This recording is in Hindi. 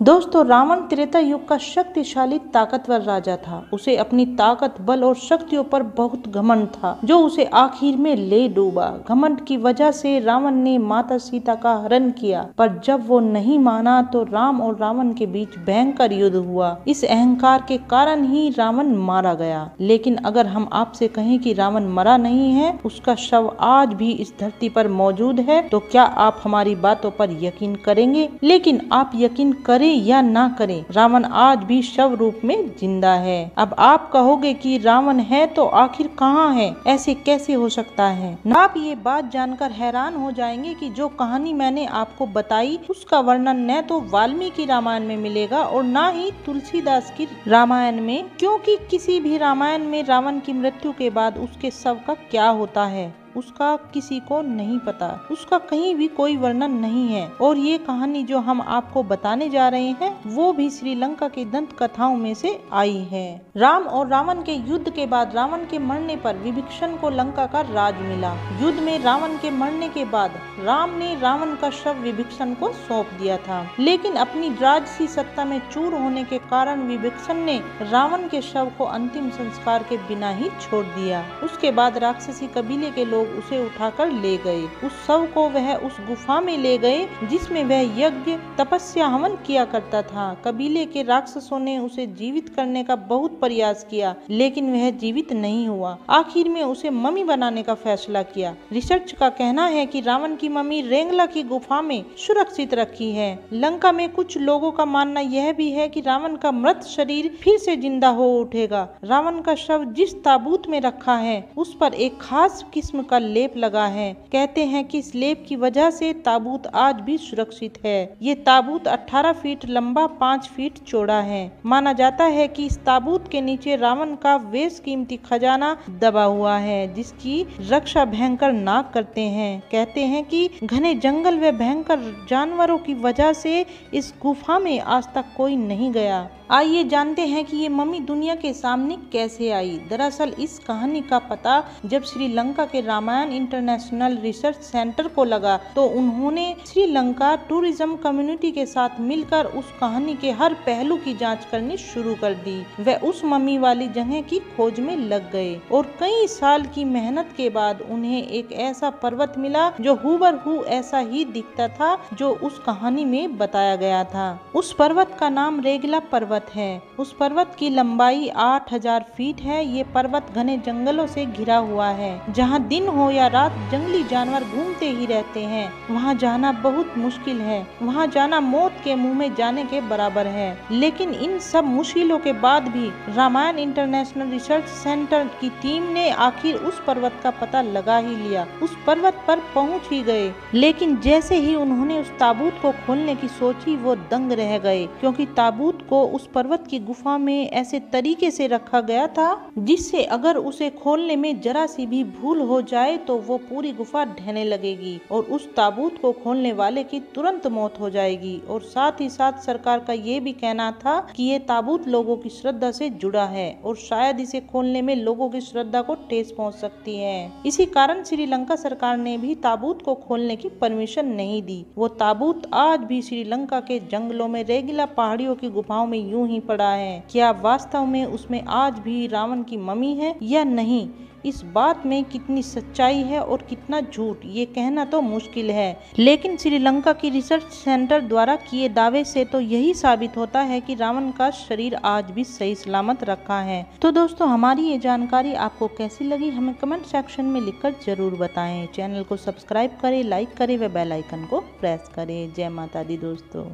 दोस्तों, रावण त्रेता युग का शक्तिशाली ताकतवर राजा था। उसे अपनी ताकत, बल और शक्तियों पर बहुत घमंड था, जो उसे आखिर में ले डूबा। घमंड की वजह से रावण ने माता सीता का हरण किया, पर जब वो नहीं माना तो राम और रावण के बीच भयंकर युद्ध हुआ। इस अहंकार के कारण ही रावण मारा गया। लेकिन अगर हम आपसे कहें कि रावण मरा नहीं है, उसका शव आज भी इस धरती पर मौजूद है, तो क्या आप हमारी बातों पर यकीन करेंगे? लेकिन आप यकीन करें या ना करें, रावण आज भी शव रूप में जिंदा है। अब आप कहोगे कि रावण है तो आखिर कहाँ है? ऐसे कैसे हो सकता है? आप ये बात जानकर हैरान हो जाएंगे कि जो कहानी मैंने आपको बताई, उसका वर्णन न तो वाल्मीकि रामायण में मिलेगा और ना ही तुलसीदास की रामायण में, क्योंकि किसी भी रामायण में रावण की मृत्यु के बाद उसके शव का क्या होता है उसका किसी को नहीं पता। उसका कहीं भी कोई वर्णन नहीं है। और ये कहानी जो हम आपको बताने जा रहे हैं, वो भी श्रीलंका की दंत कथाओं में से आई है। राम और रावण के युद्ध के बाद रावण के मरने पर विभीषण को लंका का राज मिला। युद्ध में रावण के मरने के बाद राम ने रावण का शव विभीषण को सौंप दिया था। लेकिन अपनी राजसी सत्ता में चूर होने के कारण विभीषण ने रावण के शव को अंतिम संस्कार के बिना ही छोड़ दिया। उसके बाद राक्षसी कबीले के लोग उसे उठाकर ले गए। उस शव को वह उस गुफा में ले गए जिसमें वह यज्ञ, तपस्या, हवन किया करता था। कबीले के राक्षसों ने उसे जीवित करने का बहुत प्रयास किया, लेकिन वह जीवित नहीं हुआ। आखिर में उसे मम्मी बनाने का फैसला किया। रिसर्च का कहना है कि रावण की मम्मी रेंगला की गुफा में सुरक्षित रखी है। लंका में कुछ लोगों का मानना यह भी है कि रावण का मृत शरीर फिर से जिंदा हो उठेगा। रावण का शव जिस ताबूत में रखा है, उस पर एक खास किस्म का लेप लगा है। कहते हैं कि इस लेप की वजह से ताबूत आज भी सुरक्षित है। ये ताबूत 18 फीट लंबा, 5 फीट चौड़ा है। माना जाता है कि इस ताबूत के नीचे रावण का बेशकीमती खजाना दबा हुआ है, जिसकी रक्षा भयंकर नाग करते हैं। कहते हैं कि घने जंगल व भयंकर जानवरों की वजह से इस गुफा में आज तक कोई नहीं गया। आइए जानते हैं कि ये मम्मी दुनिया के सामने कैसे आई। दरअसल इस कहानी का पता जब श्रीलंका के रामायण इंटरनेशनल रिसर्च सेंटर को लगा, तो उन्होंने श्रीलंका टूरिज्म कम्युनिटी के साथ मिलकर उस कहानी के हर पहलू की जांच करनी शुरू कर दी। वह उस मम्मी वाली जगह की खोज में लग गए और कई साल की मेहनत के बाद उन्हें एक ऐसा पर्वत मिला जो हूबहू ऐसा ही दिखता था जो उस कहानी में बताया गया था। उस पर्वत का नाम रेंगला पर्वत है। उस पर्वत की लंबाई 8000 फीट है। ये पर्वत घने जंगलों से घिरा हुआ है, जहाँ दिन हो या रात जंगली जानवर घूमते ही रहते हैं। वहाँ जाना बहुत मुश्किल है। वहाँ जाना मौत के मुंह में जाने के बराबर है। लेकिन इन सब मुश्किलों के बाद भी रामायण इंटरनेशनल रिसर्च सेंटर की टीम ने आखिर उस पर्वत का पता लगा ही लिया। उस पर्वत पर पहुँच ही गए। लेकिन जैसे ही उन्होंने उस ताबूत को खोलने की सोची, वो दंग रह गए, क्योंकि ताबूत को उस पर्वत की गुफा में ऐसे तरीके से रखा गया था जिससे अगर उसे खोलने में जरा सी भी भूल हो जाए तो वो पूरी गुफा ढहने लगेगी और उस ताबूत को खोलने वाले की तुरंत मौत हो जाएगी। और साथ ही साथ सरकार का ये भी कहना था कि ये ताबूत लोगों की श्रद्धा से जुड़ा है और शायद इसे खोलने में लोगों की श्रद्धा को ठेस पहुंच सकती है। इसी कारण श्रीलंका सरकार ने भी ताबूत को खोलने की परमिशन नहीं दी। वो ताबूत आज भी श्रीलंका के जंगलों में रेंगला पहाड़ियों की गुफाओं में यूं ही पड़ा है। क्या वास्तव में उसमें आज भी रावण की मम्मी है या नहीं, इस बात में कितनी सच्चाई है और कितना झूठ, ये कहना तो मुश्किल है। लेकिन श्रीलंका की रिसर्च सेंटर द्वारा किए दावे से तो यही साबित होता है कि रावण का शरीर आज भी सही सलामत रखा है। तो दोस्तों, हमारी ये जानकारी आपको कैसी लगी, हमें कमेंट सेक्शन में लिखकर जरूर बताएं। चैनल को सब्सक्राइब करें, लाइक करें व बेल आइकन को प्रेस करें। जय माता दी दोस्तों।